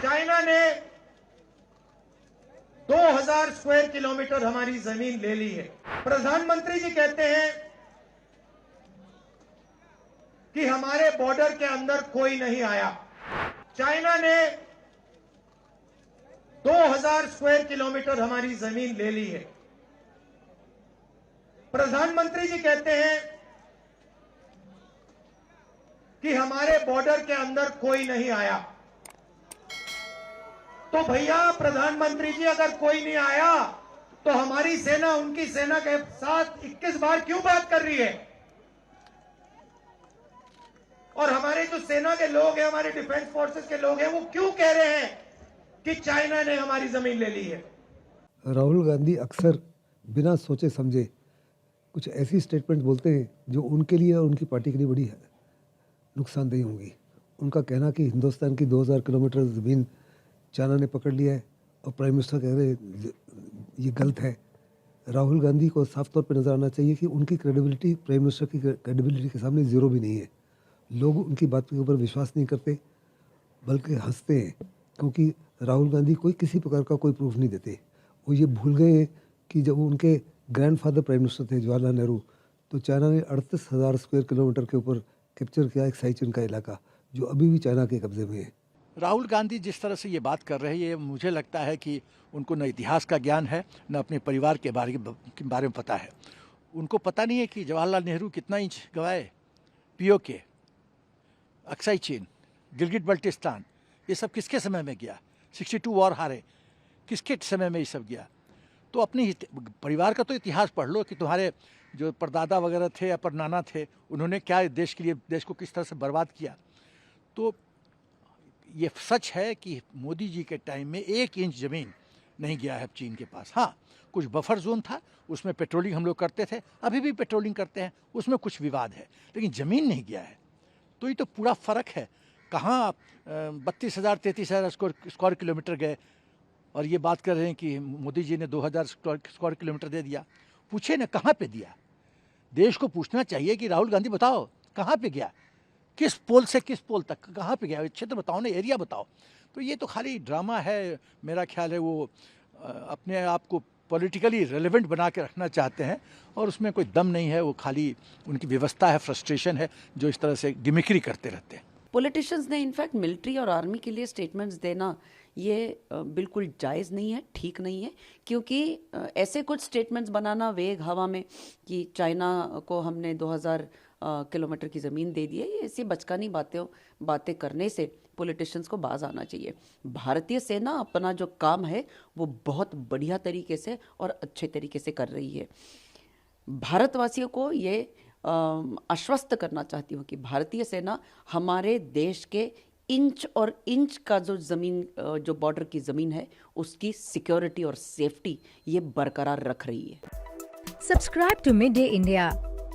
China ने 2000 square kilometre हमारी जमीन ले ली है। प्रधानमंत्री जी कहते हैं कि हमारे बॉर्डर के अंदर कोई नहीं आया। चाइना ने 2000 स्क्वायर किलोमीटर हमारी जमीन ले ली है। प्रधानमंत्री जी कहते हैं कि हमारे बॉर्डर के अंदर कोई नहीं आया। तो भैया प्रधानमंत्री जी, अगर कोई नहीं आया तो हमारी सेना उनकी सेना के साथ 21 बार क्यों बात कर रही है? और हमारे जो सेना के लोग हैं, हमारे डिफेंस फोर्सेस के लोग हैं, वो क्यों कह रहे हैं कि चाइना ने हमारी जमीन ले ली है? राहुल गांधी अक्सर बिना सोचे समझे कुछ ऐसी स्टेटमेंट बोलते हैं जो उनके लिए और उनकी पार्टी के लिए बड़ी नुकसानदेही होंगी। उनका कहना कि हिंदुस्तान की 2000 किलोमीटर ज़मीन चाइना ने पकड़ लिया है और प्राइम मिनिस्टर कह रहे ये गलत है। राहुल गांधी को साफ तौर पर नज़र आना चाहिए कि उनकी क्रेडिबिलिटी प्राइम मिनिस्टर की क्रेडिबिलिटी के सामने ज़ीरो भी नहीं है। लोग उनकी बात के ऊपर विश्वास नहीं करते बल्कि हंसते हैं, क्योंकि राहुल गांधी कोई किसी प्रकार का कोई प्रूफ नहीं देते। वो ये भूल गए हैं कि जब उनके ग्रैंडफादर प्राइम मिनिस्टर थे जवाहरलाल नेहरू, तो चाइना ने 38,000 स्क्वायर किलोमीटर के ऊपर कैप्चर किया एक साइचिन का इलाका, जो अभी भी चाइना के कब्जे में है। राहुल गांधी जिस तरह से ये बात कर रहे हैं, ये मुझे लगता है कि उनको न इतिहास का ज्ञान है, न अपने परिवार के बारे में पता है। उनको पता नहीं है कि जवाहरलाल नेहरू कितना इंच गवाए, पीओके, अक्साई चीन, गिलगिट बल्टिस्तान, ये सब किसके समय में गया? 62 वॉर हारे, किसके समय में ये सब गया? तो अपने परिवार का तो इतिहास पढ़ लो कि तुम्हारे जो परदादा वगैरह थे या परनाना थे, उन्होंने क्या देश के लिए, देश को किस तरह से बर्बाद किया। तो ये सच है कि मोदी जी के टाइम में 1 इंच ज़मीन नहीं गया है चीन के पास। हाँ, कुछ बफर जोन था, उसमें पेट्रोलिंग हम लोग करते थे, अभी भी पेट्रोलिंग करते हैं, उसमें कुछ विवाद है, लेकिन ज़मीन नहीं गया है। तो ये तो पूरा फ़र्क है। कहाँ 32,000 33,000 स्क्वायर किलोमीटर गए और ये बात कर रहे हैं कि मोदी जी ने 2000 स्क्वायर किलोमीटर दे दिया। पूछे ना कहाँ पे दिया? देश को पूछना चाहिए कि राहुल गांधी बताओ कहाँ पे गया, किस पोल से किस पोल तक कहाँ पे गया, क्षेत्र बताओ ना, एरिया बताओ। तो ये तो खाली ड्रामा है, मेरा ख्याल है वो अपने आप को पॉलिटिकली रेलेवेंट बना के रखना चाहते हैं और उसमें कोई दम नहीं है। वो खाली उनकी व्यवस्था है, फ्रस्ट्रेशन है, जो इस तरह से गिमिक्री करते रहते हैं। पॉलिटिशियंस ने इनफैक्ट मिलिट्री और आर्मी के लिए स्टेटमेंट्स देना ये बिल्कुल जायज़ नहीं है, ठीक नहीं है, क्योंकि ऐसे कुछ स्टेटमेंट्स बनाना वेग हवा में कि चाइना को हमने 2000 किलोमीटर की ज़मीन दे दी है, ये ऐसी बचकानी बातें करने से पॉलिटिशियंस को बाज आना चाहिए। भारतीय सेना अपना जो काम है वो बहुत बढ़िया तरीके से और अच्छे तरीके से कर रही है। भारतवासियों को ये आश्वस्त करना चाहती हूँ कि भारतीय सेना हमारे देश के इंच और इंच का जो ज़मीन, जो बॉर्डर की ज़मीन है, उसकी सिक्योरिटी और सेफ्टी ये बरकरार रख रही है। Subscribe to Midday India.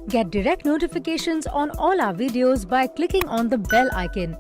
Get direct notifications on all our videos by clicking on the bell icon.